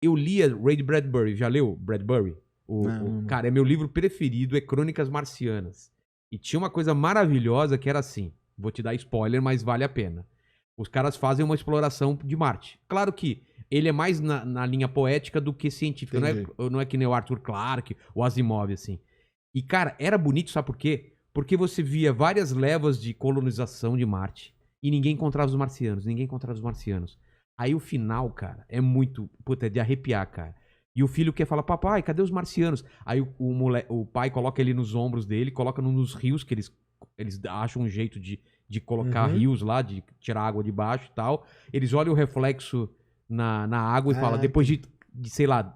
Eu lia Ray Bradbury, já leu Bradbury? Cara, é meu livro preferido, é Crônicas Marcianas. E tinha uma coisa maravilhosa que era assim, vou te dar spoiler, mas vale a pena. Os caras fazem uma exploração de Marte. Claro que ele é mais na linha poética do que científica. Não é que nem o Arthur Clarke, o Asimov, assim. E, cara, era bonito, sabe por quê? Porque você via várias levas de colonização de Marte e ninguém encontrava os marcianos. Aí o final, cara, é muito... Puta, é de arrepiar, cara. E o filho quer falar, papai, cadê os marcianos? Aí o pai coloca ele nos ombros dele, coloca nos rios, que eles acham um jeito de colocar rios lá, de tirar água de baixo e tal. Eles olham o reflexo na água e falam, depois de, sei lá,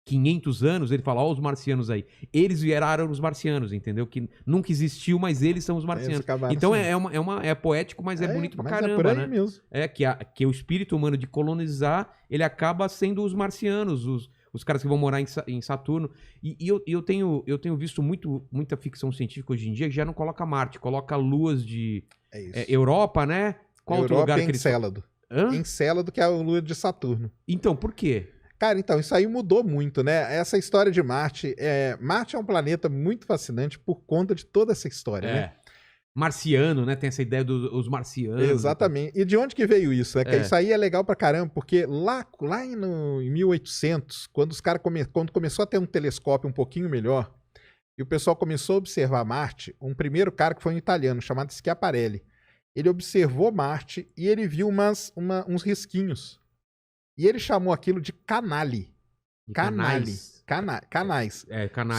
500 anos, ele fala, ó, os marcianos aí. Eles vieram os marcianos, entendeu? Que nunca existiu, mas eles são os marcianos. Então é poético, mas é bonito pra caramba, por aí, né? Mesmo. Que o espírito humano de colonizar, ele acaba sendo os marcianos, os caras que vão morar em Saturno. E eu tenho visto muita ficção científica hoje em dia que já não coloca Marte, coloca luas de Europa, né? Qual outro lugar que Encélado. Encélado, que é a lua de Saturno. Então, por quê? Cara, então, isso aí mudou muito, né? Essa história de Marte... Marte é um planeta muito fascinante por conta de toda essa história, né? Marciano, né? Tem essa ideia dos marcianos. Exatamente. E de onde que veio isso? Né? Isso aí é legal pra caramba, porque lá em 1800, quando os caras quando começou a ter um telescópio um pouquinho melhor, e o pessoal começou a observar Marte, um primeiro cara que foi um italiano, chamado Schiaparelli, ele observou Marte e ele viu uns risquinhos. E ele chamou aquilo de canali. Canais. Canais.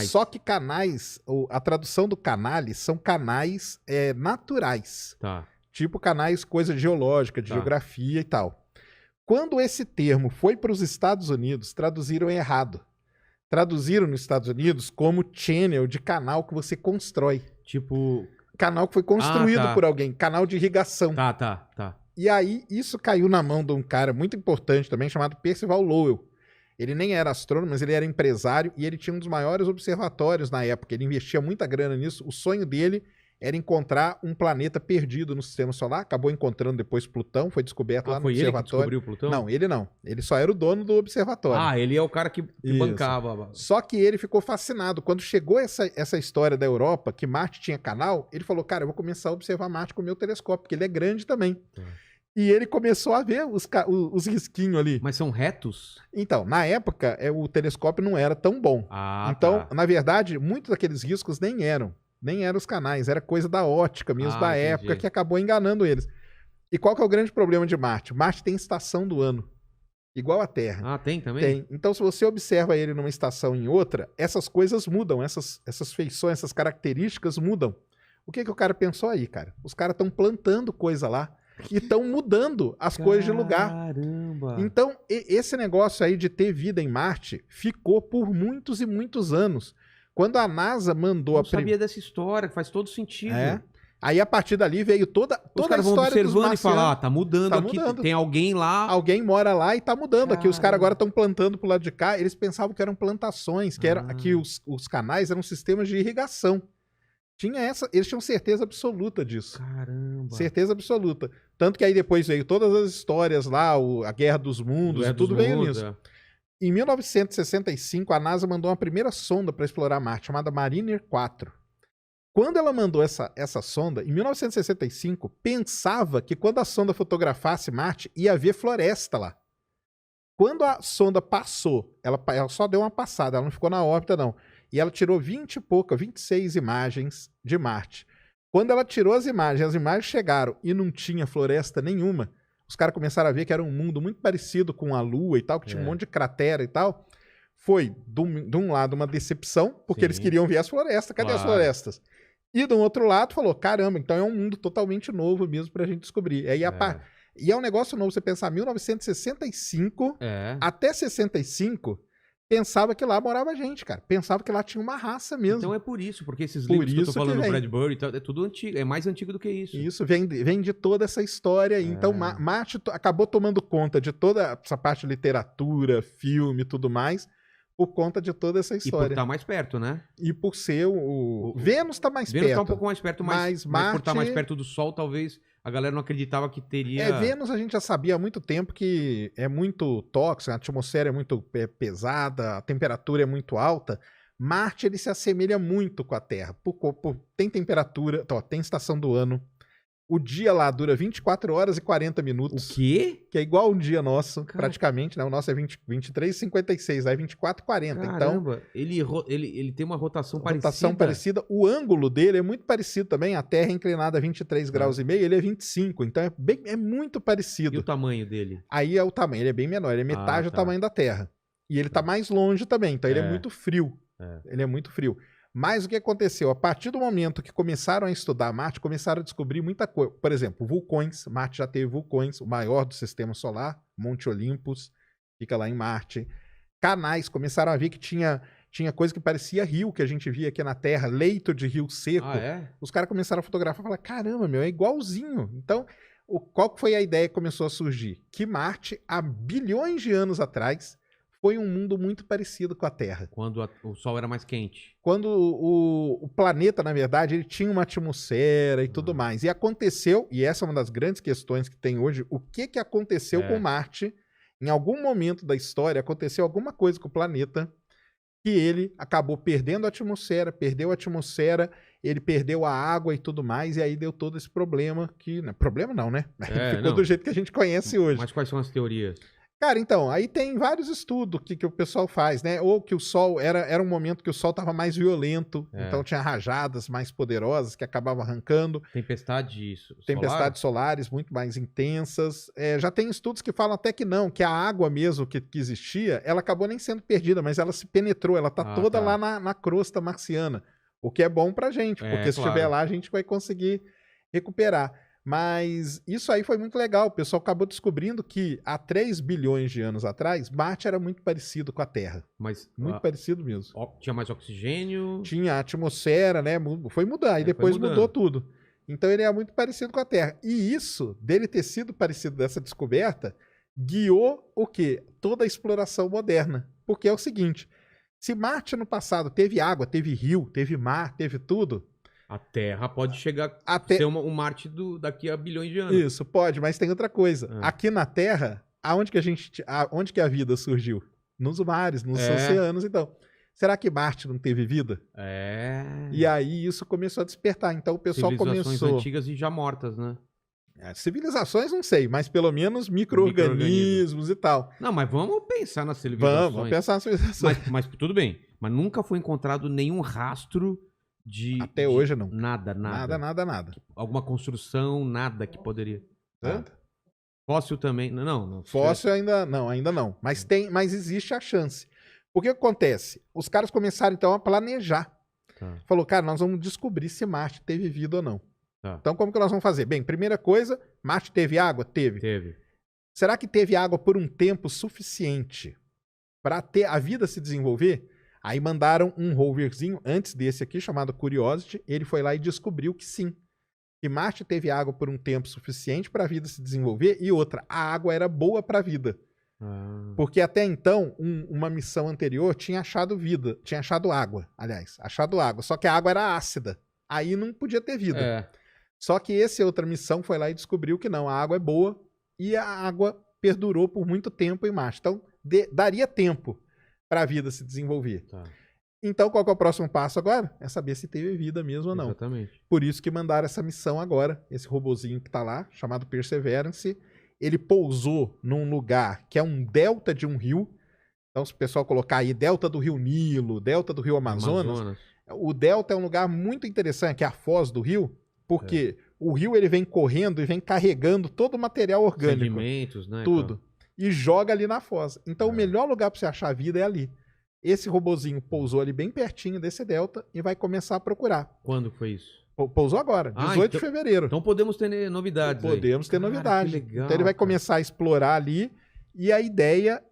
Só que canais, a tradução do canali são canais naturais. Tá. Tipo canais, coisa geológica, de geografia e tal. Quando esse termo foi para os Estados Unidos, traduziram errado. Traduziram nos Estados Unidos como channel de canal que você constrói. Tipo... Canal que foi construído por alguém. Canal de irrigação. Tá. E aí, isso caiu na mão de um cara muito importante também, chamado Percival Lowell. Ele nem era astrônomo, mas ele era empresário e ele tinha um dos maiores observatórios na época. Ele investia muita grana nisso. O sonho dele era encontrar um planeta perdido no Sistema Solar. Acabou encontrando depois Plutão, foi descoberto lá no observatório. Ele que descobriu Plutão? Não, ele não. Ele só era o dono do observatório. Ele é o cara que bancava. Só que ele ficou fascinado. Quando chegou essa história da Europa, que Marte tinha canal, ele falou, cara, eu vou começar a observar Marte com o meu telescópio, porque ele é grande também. E ele começou a ver os risquinhos ali. Mas são retos? Então, na época, o telescópio não era tão bom. Então, na verdade, muitos daqueles riscos nem eram os canais, era coisa da ótica mesmo, da época, que acabou enganando eles. E qual que é o grande problema de Marte? Marte tem estação do ano, igual a Terra. Tem também? Tem. Então, se você observa ele numa estação e em outra, essas coisas mudam, essas feições, essas características mudam. O que o cara pensou aí, cara? Os caras estão plantando coisa lá e estão mudando as coisas de lugar. Caramba! Então, esse negócio aí de ter vida em Marte ficou por muitos e muitos anos. Quando a NASA mandou Eu sabia dessa história, que faz todo sentido. Aí, a partir dali, veio toda Os caras a vão história observando e falar, tá mudando aqui, tem alguém lá. Alguém mora lá e tá mudando. Aqui os caras agora estão plantando pro lado de cá. Eles pensavam que eram plantações, que os canais eram sistemas de irrigação. Eles tinham certeza absoluta disso. Caramba. Certeza absoluta. Tanto que aí depois veio todas as histórias lá, a Guerra dos Mundos, tudo veio nisso. Em 1965, a NASA mandou uma primeira sonda para explorar Marte, chamada Mariner 4. Quando ela mandou essa sonda, em 1965, pensava que quando a sonda fotografasse Marte, ia haver floresta lá. Quando a sonda passou, ela só deu uma passada, ela não ficou na órbita, não. E ela tirou 26 imagens de Marte. Quando ela tirou as imagens chegaram e não tinha floresta nenhuma, os caras começaram a ver que era um mundo muito parecido com a Lua e tal, que tinha um monte de cratera e tal. Foi, de um lado, uma decepção, porque eles queriam ver as florestas. Cadê as florestas? E do outro lado, falou, caramba, então é um mundo totalmente novo mesmo pra gente descobrir. E é um negócio novo, você pensar, 1965 até 65... pensava que lá morava gente, cara. Pensava que lá tinha uma raça mesmo. Então é por isso, porque esses livros que eu tô falando, Bradbury, é tudo antigo, é mais antigo do que isso. Isso, vem de toda essa história aí. Então, Marte acabou tomando conta de toda essa parte de literatura, filme e tudo mais, por conta de toda essa história. E por estar mais perto, né? E por ser Vênus está mais perto. Vênus está um pouco mais perto, mas Marte... por estar mais perto do Sol, talvez a galera não acreditava que teria... Vênus a gente já sabia há muito tempo que é muito tóxica, a atmosfera é muito pesada, a temperatura é muito alta. Marte, ele se assemelha muito com a Terra. Tem temperatura, tem estação do ano. O dia lá dura 24 horas e 40 minutos. O quê? Que é igual um dia nosso, praticamente, né? O nosso é 23,56, aí 24,40. Caramba, então, ele tem uma rotação parecida. Rotação parecida. O ângulo dele é muito parecido também. A Terra é inclinada a 23 graus e meio, ele é 25. Então é muito parecido. E o tamanho dele? Aí é o tamanho, ele é bem menor. Ele é metade do tamanho da Terra. E ele tá mais longe também, então ele é muito frio. Ele é muito frio. Mas o que aconteceu? A partir do momento que começaram a estudar Marte, começaram a descobrir muita coisa. Por exemplo, vulcões. Marte já teve vulcões, o maior do sistema solar, Monte Olympus, fica lá em Marte. Canais, começaram a ver que tinha coisa que parecia rio, que a gente via aqui na Terra, leito de rio seco. Os caras começaram a fotografar e falaram, caramba, é igualzinho. Então, qual foi a ideia que começou a surgir? Que Marte, há bilhões de anos atrás, foi um mundo muito parecido com a Terra. Quando o Sol era mais quente. Quando o planeta, na verdade, ele tinha uma atmosfera e tudo mais. E aconteceu, e essa é uma das grandes questões que tem hoje, o que aconteceu com Marte? Em algum momento da história, aconteceu alguma coisa com o planeta que ele acabou perdendo a atmosfera, ele perdeu a água e tudo mais, e aí deu todo esse problema que... Problema não, né? Ficou do jeito que a gente conhece hoje. Mas quais são as teorias? Cara, então, aí tem vários estudos que o pessoal faz, né? Ou que o Sol, era um momento que o Sol estava mais violento, então tinha rajadas mais poderosas que acabavam arrancando. Tempestades solares muito mais intensas. Já tem estudos que falam até que não, que a água mesmo que existia, ela acabou nem sendo perdida, mas ela se penetrou, ela tá toda lá na crosta marciana, o que é bom pra gente, porque se estiver lá a gente vai conseguir recuperar. Mas isso aí foi muito legal. O pessoal acabou descobrindo que há 3 bilhões de anos atrás, Marte era muito parecido com a Terra. Muito parecido mesmo. Tinha mais oxigênio? Tinha a atmosfera, né? Foi mudar, e depois mudou tudo. Então ele é muito parecido com a Terra. E isso, dele ter sido parecido dessa descoberta, guiou o quê? Toda a exploração moderna. Porque é o seguinte, se Marte no passado teve água, teve rio, teve mar, teve tudo... A Terra pode chegar a ser um Marte daqui a bilhões de anos. Isso, pode, mas tem outra coisa. Aqui na Terra, onde que a vida surgiu? Nos mares, nos oceanos, então. Será que Marte não teve vida? E aí isso começou a despertar. Então o pessoal civilizações antigas e já mortas, né? Civilizações não sei, mas pelo menos micro-organismos e tal. Não, mas vamos pensar nas civilizações. Vamos pensar nas civilizações. Mas tudo bem. Mas nunca foi encontrado nenhum rastro até hoje não. Nada. Alguma construção, nada que poderia. Fóssil também. Não. Fóssil ainda não. Mas existe a chance. O que acontece? Os caras começaram então a planejar. Falou, cara, nós vamos descobrir se Marte teve vida ou não. Então como que nós vamos fazer? Bem, primeira coisa, Marte teve água? Teve. Será que teve água por um tempo suficiente para ter a vida se desenvolver? Aí mandaram um roverzinho antes desse aqui, chamado Curiosity. Ele foi lá e descobriu que sim, que Marte teve água por um tempo suficiente para a vida se desenvolver. E outra, a água era boa para a vida. Porque até então, uma missão anterior tinha achado água, só que a água era ácida. Aí não podia ter vida. Só que essa outra missão foi lá e descobriu que não, a água é boa e a água perdurou por muito tempo em Marte. Então, daria tempo para a vida se desenvolver. Então, qual que é o próximo passo agora? É saber se teve vida mesmo ou não. Exatamente. Por isso que mandaram essa missão agora, esse robozinho que está lá, chamado Perseverance. Ele pousou num lugar que é um delta de um rio. Então, se o pessoal colocar aí delta do rio Nilo, delta do rio Amazonas. O delta é um lugar muito interessante, que é a foz do rio, porque o rio ele vem correndo e vem carregando todo o material orgânico. Sedimentos, né? Tudo. E joga ali na foz. Então o melhor lugar para você achar vida é ali. Esse robozinho pousou ali bem pertinho desse delta e vai começar a procurar. Quando foi isso? Pousou agora, 18 de fevereiro. Então podemos ter novidades. Podemos ter novidades. Legal, então ele vai começar a explorar ali. E a ideia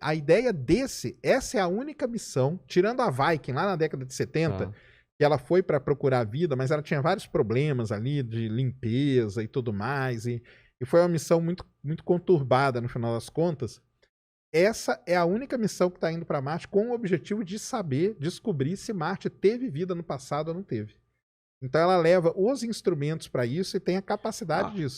essa é a única missão, tirando a Viking lá na década de 70, que ela foi para procurar vida, mas ela tinha vários problemas ali de limpeza e tudo mais. E foi uma missão muito, muito conturbada no final das contas. essa é a única missão que está indo para Marte com o objetivo de descobrir se Marte teve vida no passado ou não teve. Então ela leva os instrumentos para isso e tem a capacidade disso.